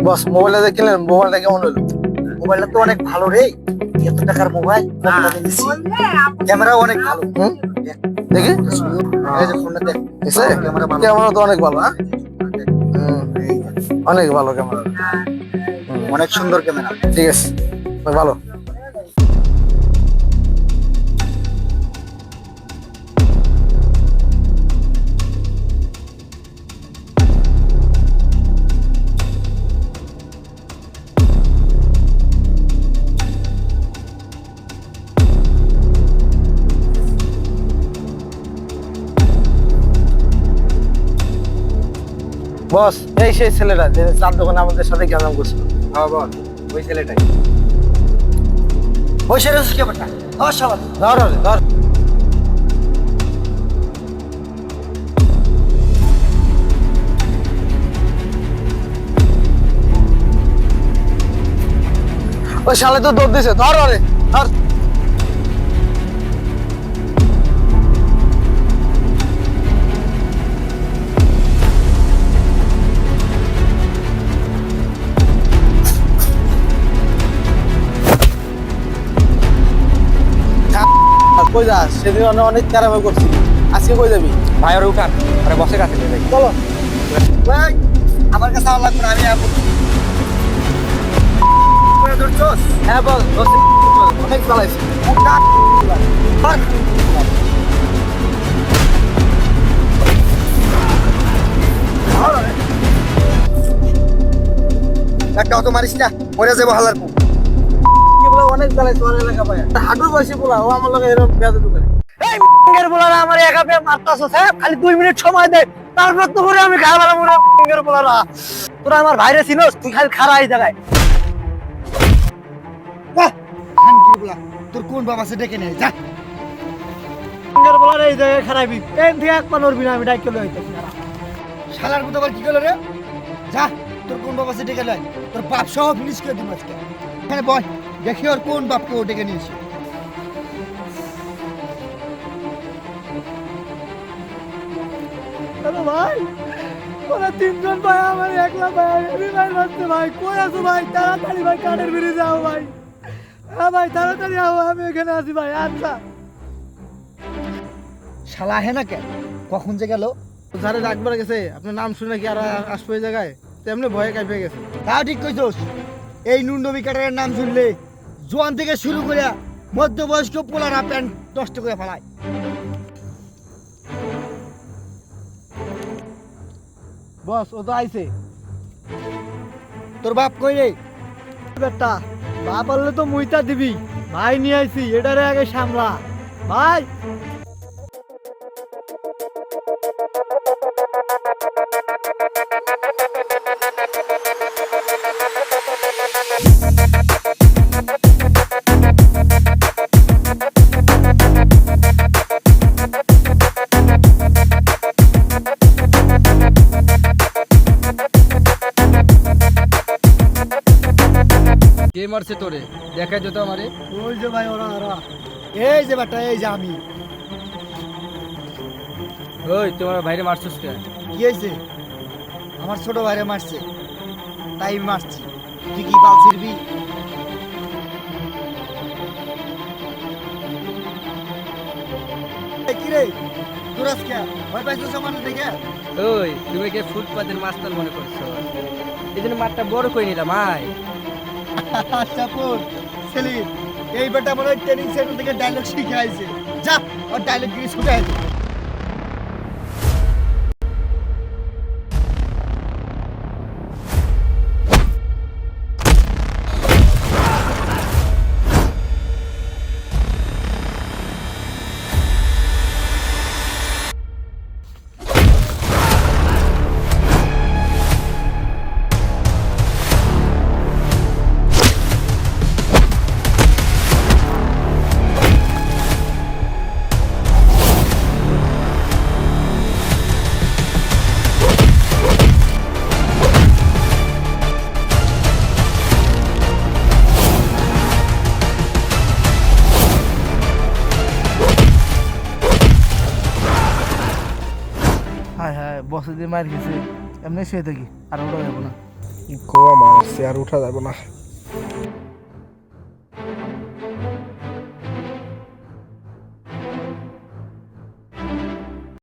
বস মোবাইলটা যে কিনলেন মোবাইলটা কেমন হলো? মোবাইলটা তো অনেক ভালো রে। এত টাকার মোবাইল কত টাকা দিছি। ক্যামেরাও অনেক ভালো। হুম দেখি এই যে ফোনটা দেখ, এসে ক্যামেরা ভালো। ক্যামেরা তো অনেক ভালো। হ্যাঁ অনেক ভালো ক্যামেরা। অনেক সুন্দর ক্যামেরা। ঠিক আছে ভালো। বস এই সেই ছেলেটা যে চার দোকানে আমাদের সাথে গেলাম করছিল। হ্যাঁ বল, ওই ছেলেটাই। ওই ছেলে কি ব্যাপারটা? আমার সবাই ধর ধর ধর। ওই শালে তো দৌড় দিছে, ধর ধরে ধর। কই যাস? সেদিন অনেক ক্যারামে করছি, আজকে কই যাবি? ভাই ওর উঠান, আরে বসে কাছে নিয়ে যাই। চলো। ভাই, আমার কাছে আমার লাগবে না, আমি আপু ধরছস। হ্যাঁ বল, অনেক চালাইছি। একটাও তো মারিস না, মরে যাবো হালার পু। অনেক চালাইছি আমার এলাকা পায়। হাঁটুর বয়সী পোলা, ও আমার লগে এরকম বেয়াদবি করে। এই এর বলারা আমার একা পেয়ে মারতাছস, হ্যাঁ? খালি 2 মিনিট সময় দে, তারপর তো করে আমি খাবার মনে এর বলারা। তোরা আমার ভাইরে চিনোস, তুই খালি খাড়া এই জায়গায়। তোর কোন বাবা সে ডেকে নেই, যা। এর বলারা এই জায়গায় খারাপি। এই থেকে এক পা নড়বি না, আমি ডাইকে লই আইতাছি না। শালার মতো আবার কি করলো রে? যা, তোর কোন বাবা সে ডেকে লয়, তোর বাপ সহ ফিনিশ করে দিব আজকে। এখানে বল, দেখি ওর কোন বাপকে ও ডেকে নিয়েছে। হ্যালো ভাই, ওরা তিনজন ভাই আমার একলা ভাই, রিমাইন্ড মারছে ভাই। কই আছো ভাই? তাড়াতাড়ি ভাই কাঠের বেরিয়ে যাও ভাই। হ্যাঁ ভাই তাড়াতাড়ি আও, আমি এখানে আছি ভাই। আচ্ছা শালা হে না কেন, কখন যে গেল? যারে ডাকবার গেছে আপনার নাম শুনে কি আর আসবে এই জায়গায়? তেমনি ভয়ে কাঁপে গেছে। তাও ঠিক কইছস। এই নুননবী কাটারের নাম শুনলে জোয়ান থেকে শুরু করে মধ্যবয়স্ক পোলারা প্যান্ট নষ্ট করে ফেলায়। বস ও তো আইছে। তোর বাপ কই রে? বেটা, বাপ আনলে তো মুইতা দিবি। ভাই নিয়ে আইছি, এটারে আগে সামলা ভাই। কে মারছে তোরে? দেখাই যেত আমারে। ওই যে ভাই ওরা ওরা। এই যে বেটা, এই যে আমি। ওই তোমার বাইরে মারছস কে? কি হয়েছে? আমার ছোট ভাইরে মারছে, তাই মারছি। তুই কি বাল ছিড়বি? কি রে তোর আজকে ভয় পাইছিস আমার দেখে? ওই তুমি কে ফুটপাতের মাস্টার মনে করছো? এই জন্য মাঠটা বড় করে নিলাম। আয় আচ্ছা পুত সেলিম, এই বেটা মনে হয় ট্রেনিং সেন্টার থেকে ডায়লগ শিখে আইছে। যা, ওর ডায়লগ গিয়ে শুনে আইছে। হ্যাঁ হ্যাঁ বসে দিয়ে মার খেয়েছে, এমনি শুয়ে থাকি আর ওটা যাবো না। গো আমার চেয়ার উঠা যাবে না।